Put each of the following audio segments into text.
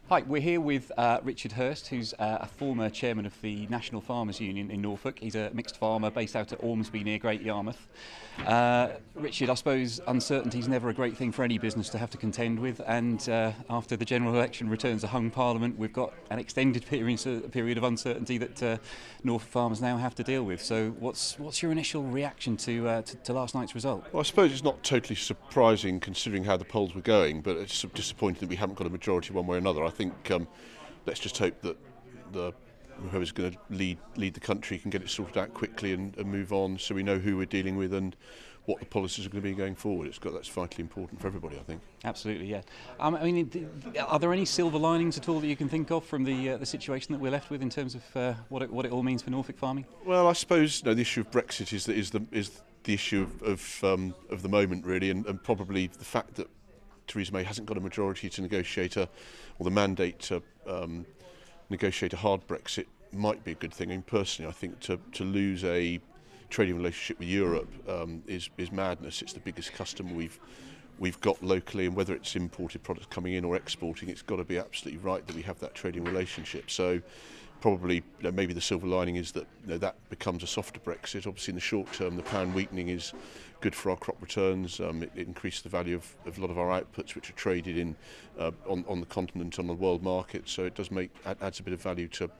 Hi, we're here with Richard Hurst, who's a former chairman of the National Farmers Union in Norfolk. He's a mixed farmer based out at Ormsby near Great Yarmouth. Richard, I suppose uncertainty is never a great thing for any business to have to contend with, and after the general election returns a hung parliament, we've got an extended period of uncertainty that Norfolk farmers now have to deal with. So what's your initial reaction to last night's result? Well, I suppose it's not totally surprising considering how the polls were going, but it's disappointing that we haven't got a majority one way or another. I think let's just hope that whoever's going to lead the country can get it sorted out quickly and move on, so we know who we're dealing with and what the policies are going to be going forward. That's vitally important for everybody, I think. Absolutely, yeah. Are there any silver linings at all that you can think of from the situation that we're left with in terms of what it all means for Norfolk farming? Well, I suppose the issue of Brexit is the issue of the moment, really, and probably the fact that Theresa May hasn't got a majority to negotiate or the mandate to negotiate a hard Brexit might be a good thing. I mean, personally, I think to lose a trading relationship with Europe is madness. It's the biggest customer we've got locally, and whether it's imported products coming in or exporting, it's got to be absolutely right that we have that trading relationship. So probably maybe the silver lining is that that becomes a softer Brexit. Obviously, in the short term, the pound weakening is good for our crop returns. It increased the value of a lot of our outputs, which are traded in on the continent, on the world market. So it does adds a bit of value to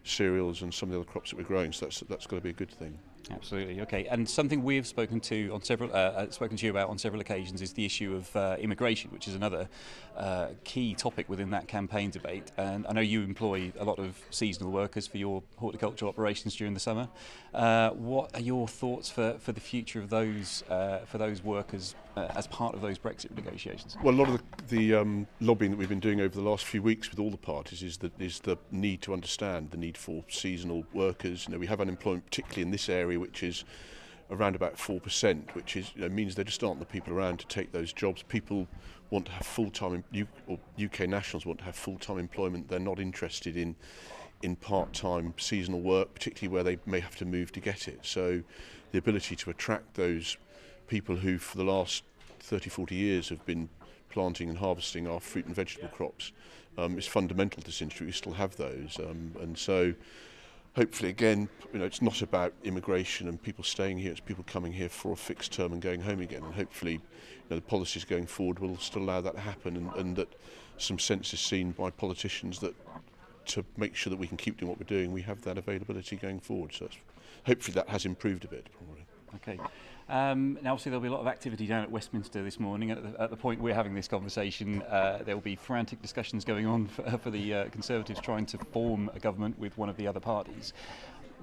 cereals and some of the other crops that we're growing. So that's got to be a good thing. Absolutely. Okay. And something we've spoken to you about on several occasions is the issue of immigration, which is another key topic within that campaign debate. And I know you employ a lot of seasonal workers for your horticultural operations during the summer. What are your thoughts for the future of those workers as part of those Brexit negotiations? Well, a lot of the lobbying that we've been doing over the last few weeks with all the parties is the need to understand the need for seasonal workers. We have unemployment, particularly in this area, which is around about 4%, which is means there just aren't the people around to take those jobs. People want to have full-time, or UK nationals want to have full-time employment. They're not interested in part-time seasonal work, particularly where they may have to move to get it. So the ability to attract those people who for the last 30, 40 years have been planting and harvesting our fruit and vegetable crops is fundamental to this industry. We still have those, and so hopefully, again, it's not about immigration and people staying here. It's people coming here for a fixed term and going home again. And hopefully, the policies going forward will still allow that to happen, and that some sense is seen by politicians that to make sure that we can keep doing what we're doing, we have that availability going forward. So hopefully that has improved a bit, probably. Okay. Now, obviously, there'll be a lot of activity down at Westminster this morning. At the point we're having this conversation, there will be frantic discussions going on for the Conservatives trying to form a government with one of the other parties.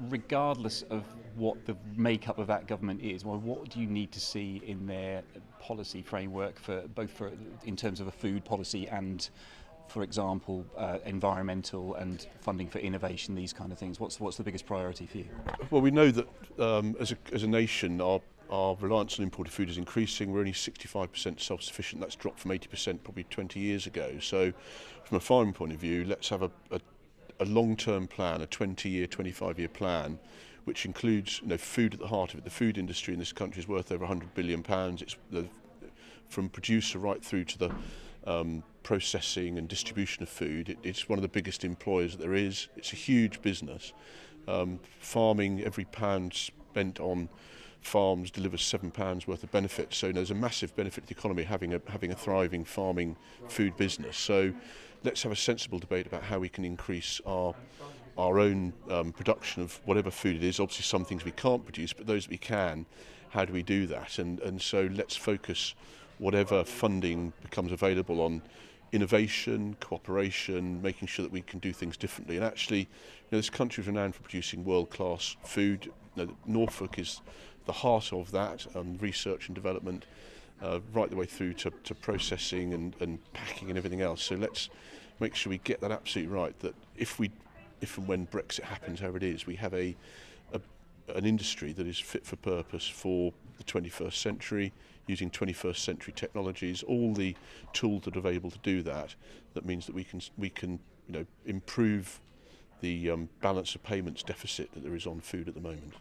Regardless of what the makeup of that government is, well, what do you need to see in their policy framework both in terms of a food policy and, for example, environmental and funding for innovation, these kind of things? What's the biggest priority for you? Well, we know that as a nation, our reliance on imported food is increasing. We're only 65% self-sufficient. That's dropped from 80% probably 20 years ago. So from a farming point of view, let's have a long-term plan, a 20-year, 25-year plan, which includes food at the heart of it. The food industry in this country is worth over £100 billion. It's from producer right through to the processing and distribution of food. It's one of the biggest employers that there is. It's a huge business. Farming, every pound spent on farms delivers £7 worth of benefit. So there's a massive benefit to the economy having a thriving farming food business. So let's have a sensible debate about how we can increase our own production of whatever food it is. Obviously some things we can't produce, but those that we can, how do we do that? And so let's focus whatever funding becomes available on innovation, cooperation, making sure that we can do things differently. And actually, this country is renowned for producing world-class food. Norfolk is the heart of that, research and development, right the way through to processing and packing and everything else. So let's make sure we get that absolutely right, that if and when Brexit happens, however it is, we have an industry that is fit for purpose for the 21st century, using 21st century technologies, all the tools that are available to do that. That means that we can improve the balance of payments deficit that there is on food at the moment.